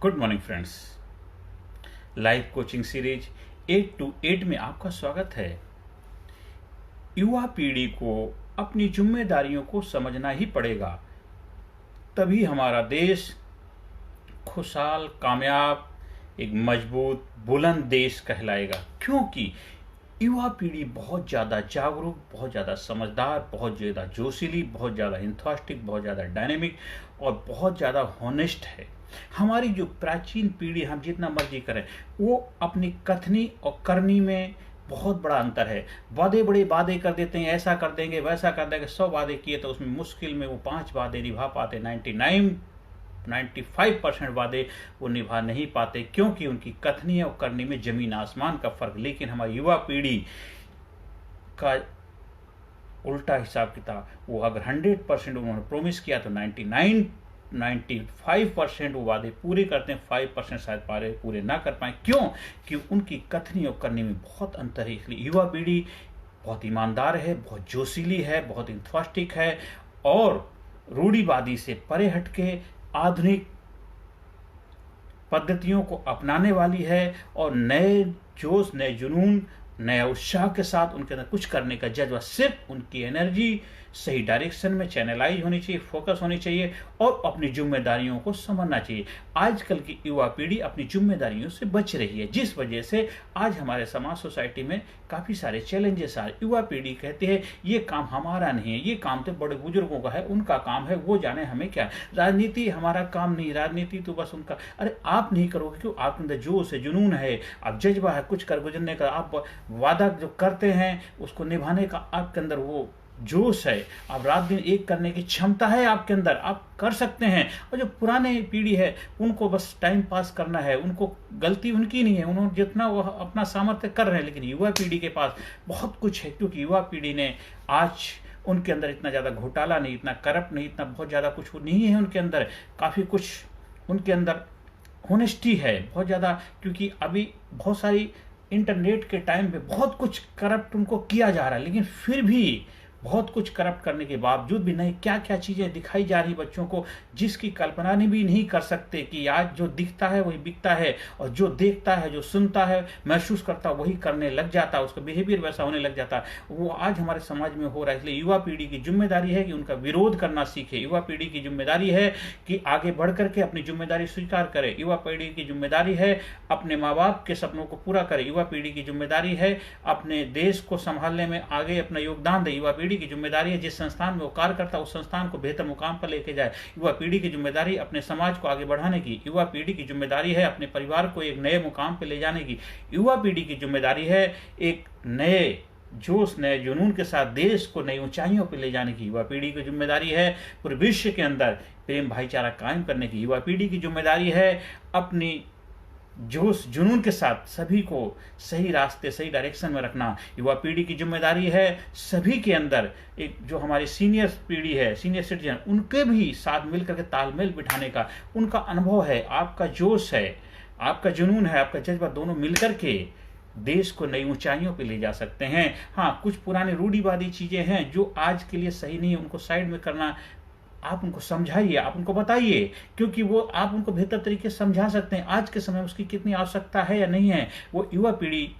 Good morning friends. Live coaching series 8 to 8 में आपका स्वागत है। युवा पीढ़ी को अपनी जिम्मेदारियों को समझना ही पड़ेगा, तभी हमारा देश खुशहाल, कामयाब, एक मजबूत, बुलंद देश कहलाएगा। क्योंकि युवा पीढ़ी बहुत ज़्यादा जागरूक, बहुत ज़्यादा समझदार, बहुत ज़्यादा जोशीली, बहुत ज़्यादा इंथुसियास्टिक, बहुत ज़्यादा डायनेमिक और बहुत ज़्यादा हॉनेस्ट है। हमारी जो प्राचीन पीढ़ी, हम जितना मर्जी करें, वो अपनी कथनी और करनी में बहुत बड़ा अंतर है। बड़े बड़े वादे कर देते हैं, ऐसा कर देंगे, वैसा कर देंगे। 100 वादे किए तो उसमें मुश्किल में वो 5 वादे निभा पाते। 95% वादे वो निभा नहीं पाते, क्योंकि उनकी कथनी और करनी में जमीन आसमान का फर्क। लेकिन हमारी युवा पीढ़ी का उल्टा हिसाब किताब, वो अगर 100% उन्होंने प्रोमिस किया तो 95% वो वादे पूरे करते हैं। 5% शायद पूरे ना कर पाए। क्यों? कि उनकी कथनी और करनी में बहुत अंतर है। इसलिए युवा पीढ़ी बहुत ईमानदार है, बहुत जोशीली है, बहुत इंथुसियास्टिक है और रूढ़िवादी से परे हटके आधुनिक पद्धतियों को अपनाने वाली है और नए जोश, नए जुनून, नया उत्साह के साथ उनके अंदर कुछ करने का जज्बा। सिर्फ उनकी एनर्जी सही डायरेक्शन में चैनलाइज होनी चाहिए, फोकस होनी चाहिए और अपनी जिम्मेदारियों को समझना चाहिए। आजकल की युवा पीढ़ी अपनी जिम्मेदारियों से बच रही है, जिस वजह से आज हमारे समाज, सोसाइटी में काफ़ी सारे चैलेंजेस आ रहे। युवा पीढ़ी कहती है ये काम हमारा नहीं है, ये काम तो बड़े बुजुर्गों का है, उनका काम है, वो जाने हमें क्या। राजनीति हमारा काम नहीं, राजनीति तो बस उनका। अरे आप नहीं करोगे क्यों? आपके अंदर जोश है, जुनून है, आप जज्बा है कुछ कर गुजरने का, आप वादा जो करते हैं उसको निभाने का आपके अंदर वो जोश है, आप रात दिन एक करने की क्षमता है आपके अंदर, आप कर सकते हैं। और जो पुराने पीढ़ी है उनको बस टाइम पास करना है, उनको गलती उनकी नहीं है, उन्होंने जितना वो अपना सामर्थ्य कर रहे हैं। लेकिन युवा पीढ़ी के पास बहुत कुछ है, क्योंकि युवा पीढ़ी ने आज उनके अंदर इतना ज़्यादा घोटाला नहीं, इतना करप्ट नहीं, इतना बहुत ज़्यादा कुछ नहीं है उनके अंदर। काफ़ी कुछ उनके अंदर होनेस्टी है बहुत ज़्यादा, क्योंकि अभी बहुत सारी इंटरनेट के टाइम पे बहुत कुछ करप्ट उनको किया जा रहा है। लेकिन फिर भी बहुत कुछ करप्ट करने के बावजूद भी नहीं, क्या क्या चीज़ें दिखाई जा रही बच्चों को, जिसकी कल्पना भी नहीं कर सकते कि आज जो दिखता है वही बिकता है, और जो देखता है, जो सुनता है, महसूस करता है, वही करने लग जाता है, उसका बिहेवियर वैसा होने लग जाता है। वो आज हमारे समाज में हो रहा है। इसलिए युवा पीढ़ी की जिम्मेदारी है कि उनका विरोध करना सीखे। युवा पीढ़ी की जिम्मेदारी है कि आगे बढ़ करके अपनी जिम्मेदारी स्वीकार करे। युवा पीढ़ी की जिम्मेदारी है अपने माँ बाप के सपनों को पूरा करे। युवा पीढ़ी की जिम्मेदारी है अपने देश को संभालने में आगे अपना योगदान दे। युवा पीढ़ी की जिम्मेदारी है जिस संस्थान में वो कार्य करता है उस संस्थान को बेहतर मुकाम पर लेके जाए। युवा पीढ़ी की जिम्मेदारी अपने समाज को आगे बढ़ाने की। युवा पीढ़ी की जिम्मेदारी है अपने परिवार को एक नए मुकाम पर ले जाने की। युवा पीढ़ी की जिम्मेदारी है एक नए जोश, नए जुनून के साथ देश को नई ऊंचाइयों पर ले जाने की। युवा पीढ़ी की जिम्मेदारी है पूरे विश्व के अंदर प्रेम भाईचारा कायम करने की। युवा पीढ़ी की जिम्मेदारी है अपनी जोश, जुनून के साथ सभी को सही रास्ते, सही डायरेक्शन में रखना। युवा पीढ़ी की जिम्मेदारी है सभी के अंदर एक जो हमारी सीनियर पीढ़ी है, सीनियर सिटीजन, उनके भी साथ मिलकर के तालमेल बिठाने का। उनका अनुभव है, आपका जोश है, आपका जुनून है, आपका जज्बा, दोनों मिलकर के देश को नई ऊंचाइयों पे ले जा सकते हैं। हाँ, कुछ पुरानी रूढ़िवादी चीजें हैं जो आज के लिए सही नहीं है, उनको साइड में करना। आप उनको समझाइए, आप उनको बताइए, क्योंकि वो आप उनको बेहतर तरीके से समझा सकते हैं। आज के समय में उसकी कितनी आवश्यकता है या नहीं है, वो युवा पीढ़ी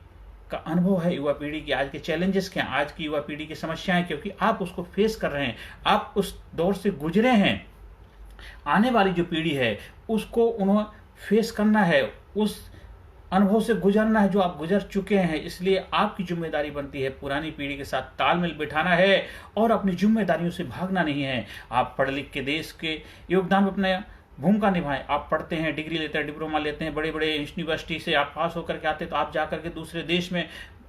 का अनुभव है। युवा पीढ़ी की आज के चैलेंजेस क्या हैं, आज की युवा पीढ़ी की समस्याएं, क्योंकि आप उसको फेस कर रहे हैं, आप उस दौर से गुजरे हैं। आने वाली जो पीढ़ी है उसको उन्हें फेस करना है, उस अनुभव से गुजरना है जो आप गुजर चुके हैं। इसलिए आपकी जिम्मेदारी बनती है पुरानी पीढ़ी के साथ तालमेल बिठाना है और अपनी जिम्मेदारियों से भागना नहीं है। आप पढ़ लिख के देश के योगदान में अपना भूमिका निभाएं। आप पढ़ते हैं, डिग्री लेते हैं, डिप्लोमा लेते हैं, बड़े बड़े यूनिवर्सिटी से आप पास होकर के आते हैं, तो आप जाकर के दूसरे देश में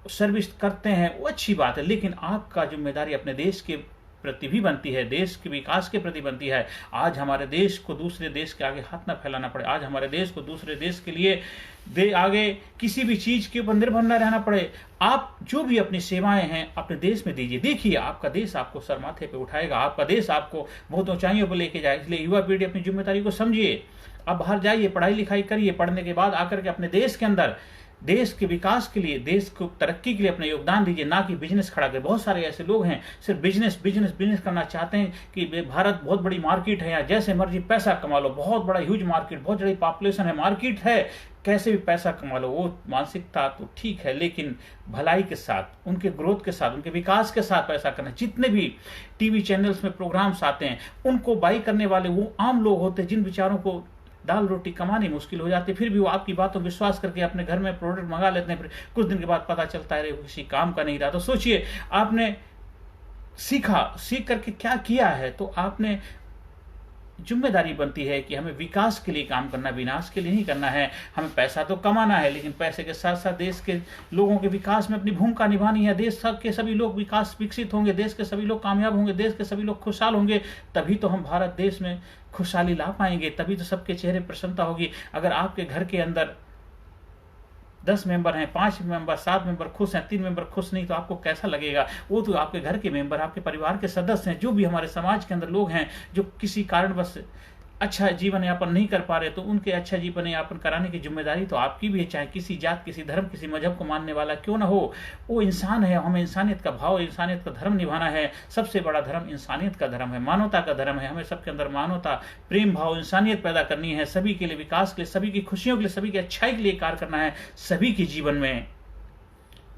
सर्विस करते हैं, वो अच्छी बात है। लेकिन आपका जिम्मेदारी अपने देश के प्रति भी बनती है, देश के विकास के प्रति बनती है। आज हमारे देश को दूसरे देश के आगे हाथ न फैलाना पड़े, आज हमारे देश को दूसरे देश के लिए आगे किसी भी चीज के ऊपर निर्भर न रहना पड़े। आप जो भी अपनी सेवाएं हैं अपने देश में दीजिए। देखिए, आपका देश आपको सर माथे पे उठाएगा, आपका देश आपको बहुत ऊंचाइयों पर लेके जाए। इसलिए युवा पीढ़ी अपनी जिम्मेदारी को समझिए। आप बाहर जाइए, पढ़ाई लिखाई करिए, पढ़ने के बाद आकर के अपने देश के अंदर देश के विकास के लिए, देश को तरक्की के लिए अपना योगदान दीजिए, ना कि बिजनेस खड़ा करें। बहुत सारे ऐसे लोग हैं सिर्फ बिजनेस बिजनेस बिजनेस करना चाहते हैं कि भारत बहुत बड़ी मार्केट है, यहाँ जैसे मर्जी पैसा कमा लो, बहुत बड़ा ह्यूज मार्केट, बहुत बड़ी पॉपुलेशन है, मार्केट है, कैसे भी पैसा कमा लो। वो मानसिकता तो ठीक है, लेकिन भलाई के साथ, उनके ग्रोथ के साथ, उनके विकास के साथ पैसा करना। जितने भी टीवी चैनल्स में प्रोग्राम्स आते हैं, उनको बाई करने वाले वो आम लोग होते हैं जिन बेचारों को दाल रोटी कमानी मुश्किल हो जाती है, फिर भी वो आपकी बातों विश्वास करके अपने घर में प्रोडक्ट मंगा लेते हैं। फिर कुछ दिन के बाद पता चलता है वो किसी काम का नहीं रहा। तो सोचिए, आपने सीख करके क्या किया है, तो आपने जिम्मेदारी बनती है कि हमें विकास के लिए काम करना, विनाश के लिए नहीं करना है। हमें पैसा तो कमाना है, लेकिन पैसे के साथ साथ देश के लोगों के विकास में अपनी भूमिका निभानी है। देश के सभी लोग विकसित होंगे, देश के सभी लोग कामयाब होंगे, देश के सभी लोग खुशहाल होंगे, तभी तो हम भारत देश में खुशहाली ला पाएंगे, तभी तो सबके चेहरे प्रसन्नता होगी। अगर आपके घर के अंदर 10 मेंबर हैं, 5 मेंबर, 7 मेंबर खुश हैं, 3 मेंबर खुश नहीं, तो आपको कैसा लगेगा? वो तो आपके घर के मेंबर, आपके परिवार के सदस्य हैं, जो भी हमारे समाज के अंदर लोग हैं जो किसी कारणवश अच्छा जीवन यापन नहीं कर पा रहे, तो उनके अच्छा जीवन यापन कराने की जिम्मेदारी तो आपकी भी है, चाहे किसी जात, किसी धर्म, किसी मजहब को मानने वाला क्यों ना हो। वो इंसान है, हमें इंसानियत का भाव, इंसानियत का धर्म निभाना है। सबसे बड़ा धर्म इंसानियत का धर्म है, मानवता का धर्म है। हमें सबके अंदर मानवता, प्रेम भाव, इंसानियत पैदा करनी है, सभी के लिए विकास के लिए, सभी की खुशियों के लिए, सभी की अच्छाई के लिए कार्य करना है। सभी के जीवन में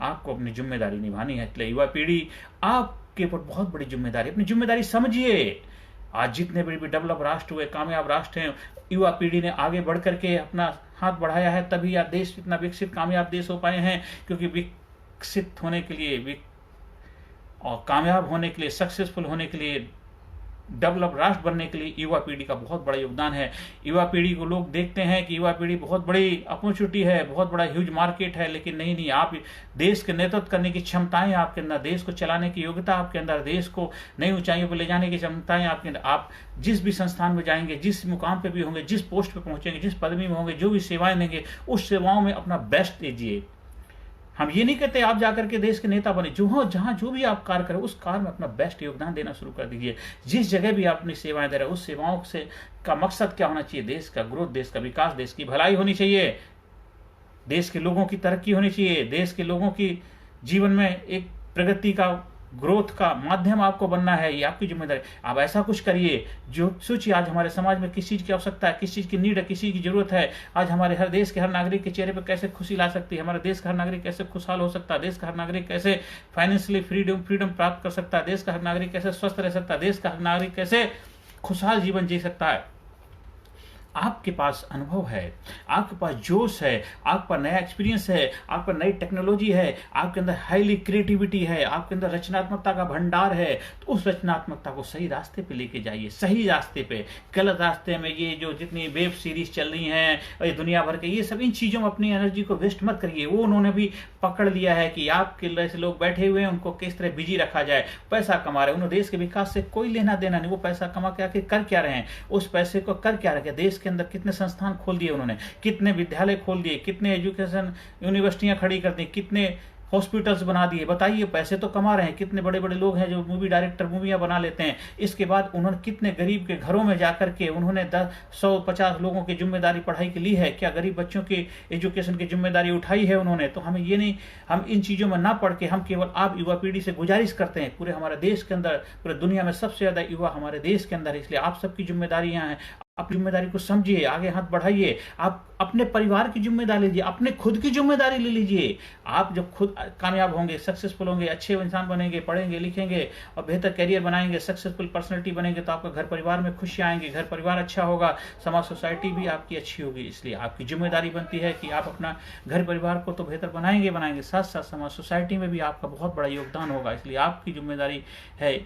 आपको अपनी जिम्मेदारी निभानी है। इसलिए युवा पीढ़ी, आपके ऊपर बहुत बड़ी जिम्मेदारी, अपनी जिम्मेदारी समझिए। आज जितने बड़े डेवलप राष्ट्र हुए, कामयाब राष्ट्र हैं, युवा पीढ़ी ने आगे बढ़ करके अपना हाथ बढ़ाया है, तभी आज देश इतना विकसित कामयाब देश हो पाए हैं। क्योंकि विकसित होने के लिए और कामयाब होने के लिए, सक्सेसफुल होने के लिए, डेवलप राष्ट्र बनने के लिए युवा पीढ़ी का बहुत बड़ा योगदान है। युवा पीढ़ी को लोग देखते हैं कि युवा पीढ़ी बहुत बड़ी अपॉर्चुनिटी है, बहुत बड़ा ह्यूज मार्केट है, लेकिन नहीं, आप देश के नेतृत्व करने की क्षमताएं आपके अंदर, देश को चलाने की योग्यता आपके अंदर, देश को नई ऊंचाइयों पर ले जाने की क्षमताएं आपके अंदर। आप जिस भी संस्थान में जाएंगे, जिस मुकाम पे भी होंगे, जिस पोस्ट पे पहुंचेंगे, जिस पदवी में होंगे, जो भी सेवाएं देंगे, उस सेवाओं में अपना बेस्ट दीजिए। हम ये नहीं कहते आप जाकर के देश के नेता बने, जहां जो भी आप कार्य करें, उस कार्य में अपना बेस्ट योगदान देना शुरू कर दीजिए। जिस जगह भी आप अपनी सेवाएं दे रहे हैं, उस सेवाओं से का मकसद क्या होना चाहिए? देश का ग्रोथ, देश का विकास, देश की भलाई होनी चाहिए, देश के लोगों की तरक्की होनी चाहिए, देश के लोगों की जीवन में एक प्रगति का, ग्रोथ का माध्यम आपको बनना है। ये आपकी जिम्मेदारी। आप ऐसा कुछ करिए जो सोचिए, आज हमारे समाज में किस चीज की आवश्यकता है, किस चीज की नीड है, किस चीज की जरूरत है। आज हमारे हर देश के हर नागरिक के चेहरे पर कैसे खुशी ला सकती है, हमारे देश का हर नागरिक कैसे खुशहाल हो सकता है, देश का हर नागरिक कैसे फाइनेंशियली फ्रीडम प्राप्त कर सकता है, देश का हर नागरिक कैसे स्वस्थ रह सकता है, देश का हर नागरिक कैसे खुशहाल जीवन जी सकता है। आपके पास अनुभव है, आपके पास जोश है, आपके पास नया एक्सपीरियंस है, आपके पास नई टेक्नोलॉजी है, आपके अंदर हाईली क्रिएटिविटी है, आपके अंदर रचनात्मकता का भंडार है। तो उस रचनात्मकता को सही रास्ते पे लेके जाइए, सही रास्ते पे। गलत रास्ते में ये जो जितनी वेब सीरीज चल रही हैं, ये दुनिया भर के, ये सब इन चीजों में अपनी एनर्जी को वेस्ट मत करिए। वो उन्होंने भी पकड़ लिया है कि आपके जैसे लोग बैठे हुए हैं, उनको किस तरह बिजी रखा जाए, पैसा कमा रहे हैं, उन्हें देश के विकास से कोई लेना देना नहीं। वो पैसा कमा के आके कर क्या रहे हैं, उस पैसे को कर क्या रहे हैं? देश के अंदर कितने संस्थान खोल दिए उन्होंने, कितने विद्यालय खोल दिए, कितने एजुकेशन यूनिवर्सिटियां खड़ी कर दी, कितने हॉस्पिटल्स बना दिए। बताइए, पैसे तो कमा रहे हैं। कितने बड़े बड़े लोग हैं जो मूवी डायरेक्टर मूवियां बना लेते हैं। इसके बाद उन्होंने कितने गरीब के घरों में जाकर के उन्होंने 10, 100, 50 लोगों की जिम्मेदारी पढ़ाई की ली है। क्या गरीब बच्चों की एजुकेशन की जिम्मेदारी उठाई है उन्होंने? तो हमें ये नहीं, हम इन चीजों में ना पढ़ के, हम केवल आप युवा पीढ़ी से गुजारिश करते हैं, पूरे हमारे देश के अंदर, पूरे दुनिया में सबसे ज्यादा युवा हमारे देश के अंदर है, इसलिए आप सबकी जिम्मेदारी यहाँ है। अपनी जिम्मेदारी को समझिए, आगे हाथ बढ़ाइए। आप अपने परिवार की जिम्मेदारी लीजिए, अपने खुद की जिम्मेदारी ले लीजिए। आप जब खुद कामयाब होंगे, सक्सेसफुल होंगे, अच्छे इंसान बनेंगे, पढ़ेंगे लिखेंगे और बेहतर करियर बनाएंगे, सक्सेसफुल पर्सनैलिटी बनेंगे, तो आपका घर परिवार में खुशियां आएंगी, घर परिवार अच्छा होगा, समाज सोसाइटी भी आपकी अच्छी होगी। इसलिए आपकी जिम्मेदारी बनती है कि आप अपना घर परिवार को तो बेहतर बनाएंगे, साथ साथ समाज सोसाइटी में भी आपका बहुत बड़ा योगदान होगा। इसलिए आपकी जिम्मेदारी है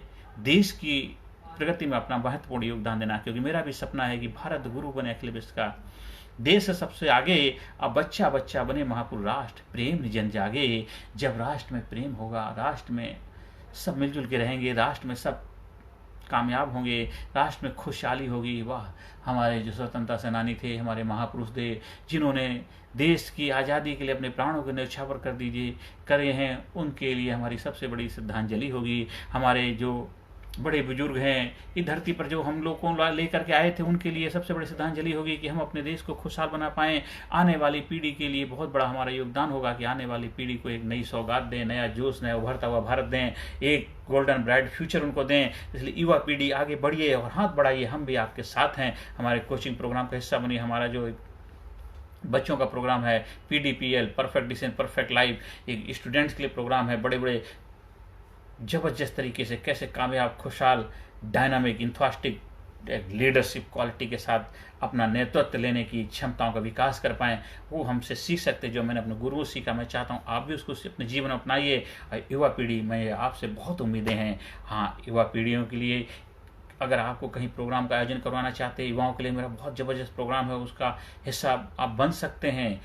देश की प्रगति में अपना महत्वपूर्ण योगदान देना। क्योंकि मेरा भी सपना है कि भारत गुरु बने अखिल विश्व का, देश सबसे आगे, अब बच्चा बच्चा बने महापुरुष राष्ट्र, प्रेम जन जागे। जब राष्ट्र में प्रेम होगा, राष्ट्र में सब मिलजुल के रहेंगे, राष्ट्र में सब कामयाब होंगे, राष्ट्र में खुशहाली होगी। वाह, हमारे जो स्वतंत्रता सेनानी थे, हमारे महापुरुष थे, जिन्होंने देश की आज़ादी के लिए अपने प्राणों को न्यौछावर करे हैं, उनके लिए हमारी सबसे बड़ी श्रद्धांजलि होगी। हमारे जो बड़े बुजुर्ग हैं, ये धरती पर जो हम लोग को लेकर के आए थे, उनके लिए सबसे बड़ी श्रद्धांजलि होगी कि हम अपने देश को खुशहाल बना पाएँ। आने वाली पीढ़ी के लिए बहुत बड़ा हमारा योगदान होगा कि आने वाली पीढ़ी को एक नई सौगात दें, नया जोश, नया उभरता हुआ भारत दें, एक गोल्डन ब्राइट फ्यूचर उनको दें। इसलिए युवा पीढ़ी आगे बढ़िए और हाथ बढ़ाइए, हम भी आपके साथ हैं। हमारे कोचिंग प्रोग्राम का हिस्सा बनिए। हमारा जो बच्चों का प्रोग्राम है PDPL, perfect decision perfect life, एक स्टूडेंट्स के लिए प्रोग्राम है। बड़े बड़े जबरदस्त तरीके से कैसे कामयाब, खुशहाल, डायनामिक, इंथुआस्टिक लीडरशिप क्वालिटी के साथ अपना नेतृत्व लेने की क्षमताओं का विकास कर पाएँ, वो हमसे सीख सकते। जो मैंने अपने गुरुओं से सीखा, मैं चाहता हूँ आप भी उसको अपने जीवन में अपनाइए। युवा पीढ़ी में आपसे बहुत उम्मीदें हैं। हाँ, युवा पीढ़ियों के लिए अगर आपको कहीं प्रोग्राम का आयोजन करवाना चाहते हैं, युवाओं के लिए मेरा बहुत ज़बरदस्त प्रोग्राम है, उसका हिस्सा आप बन सकते हैं।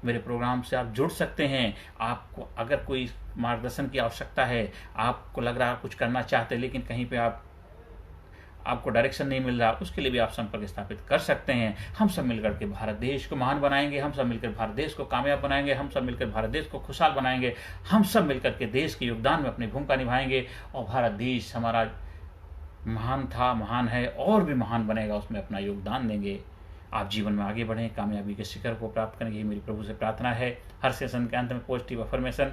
मेरे प्रोग्राम से आप जुड़ सकते हैं। आपको अगर कोई मार्गदर्शन की आवश्यकता है, आपको लग रहा है कुछ करना चाहते हैं लेकिन कहीं पे आपको डायरेक्शन नहीं मिल रहा, उसके लिए भी आप संपर्क स्थापित कर सकते हैं। हम सब मिलकर के भारत देश को महान बनाएंगे, हम सब मिलकर भारत देश को कामयाब बनाएंगे, हम सब मिलकर भारत देश को खुशहाल बनाएंगे, हम सब मिलकर के देश के योगदान में अपनी भूमिका निभाएंगे और भारत देश हमारा महान था, महान है और भी महान बनेगा, उसमें अपना योगदान देंगे। आप जीवन में आगे बढ़ें, कामयाबी के शिखर को प्राप्त करेंगे, ये मेरी प्रभु से प्रार्थना है। हर सेशन के अंत में positive affirmation,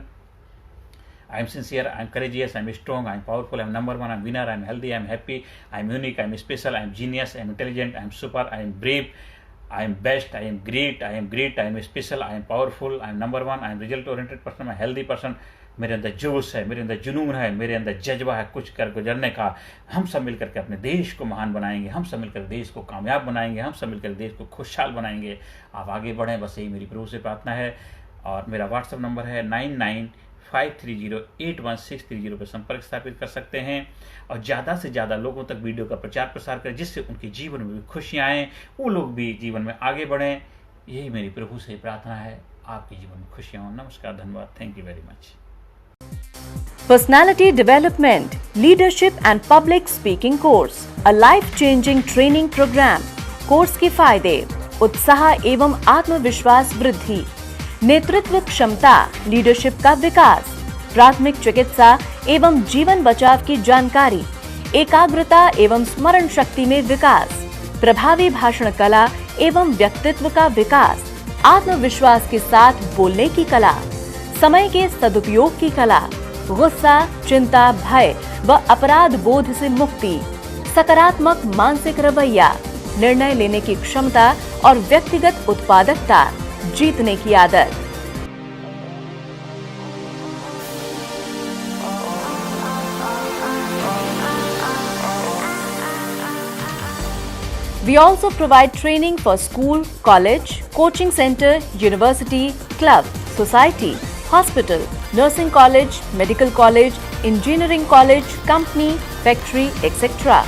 I am sincere, I am courageous, I am strong, I am powerful, I am number one, I am winner, I am healthy, I am happy, I am unique, I am special, I am genius, I am intelligent, I am super, I am brave, I am best, I am great, I am great, I am special, I am powerful, I am number one, I am result oriented person, I am healthy person। मेरे अंदर जोश है, मेरे अंदर जुनून है, मेरे अंदर जज्बा है कुछ कर गुजरने का। हम सब मिलकर के अपने देश को महान बनाएंगे, हम सब मिलकर देश को कामयाब बनाएंगे, हम सब मिलकर देश को खुशहाल बनाएंगे। आप आगे बढ़ें, बस यही मेरी प्रभु से प्रार्थना है। और मेरा व्हाट्सएप नंबर है 9953081630 पर संपर्क स्थापित कर सकते हैं। और ज़्यादा से ज़्यादा लोगों तक वीडियो का प्रचार प्रसार करें, जिससे उनके जीवन में भी खुशियाँ आएँ, वो लोग भी जीवन में आगे बढ़ें। यही मेरी प्रभु से प्रार्थना है। आपके जीवन में खुशियाँ हों। नमस्कार, धन्यवाद, thank you very much. Personality Development, Leadership and Public Speaking Course, a life-changing training program. Course के फायदे: उत्साह एवं आत्मविश्वास वृद्धि, नेतृत्व क्षमता, लीडरशिप का विकास, प्राथमिक चिकित्सा एवं जीवन बचाव की जानकारी, एकाग्रता एवं स्मरण शक्ति में विकास, प्रभावी भाषण कला एवं व्यक्तित्व का विकास, आत्मविश्वास के साथ बोलने की कला, समय के सदुपयोग की कला, गुस्सा, चिंता, भय व अपराध बोध से मुक्ति, सकारात्मक मानसिक रवैया, निर्णय लेने की क्षमता और व्यक्तिगत उत्पादकता, जीतने की आदत। We also provide training for school, college, coaching center, university, club, society, hospital, nursing college, medical college, engineering college, company, factory, etc.